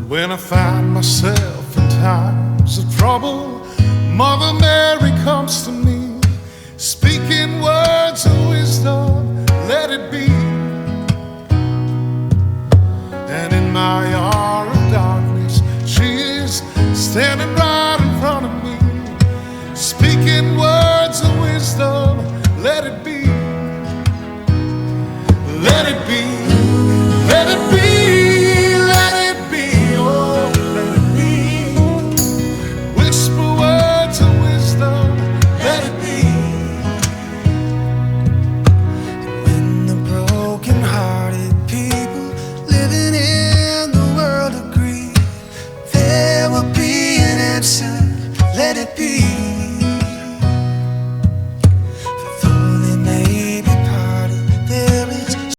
When I find myself in times of trouble, Mother Mary comes to me, speaking words of wisdom, let it be. And in my hour of darkness, she is standing right in front of me, speaking words of wisdom, let it be.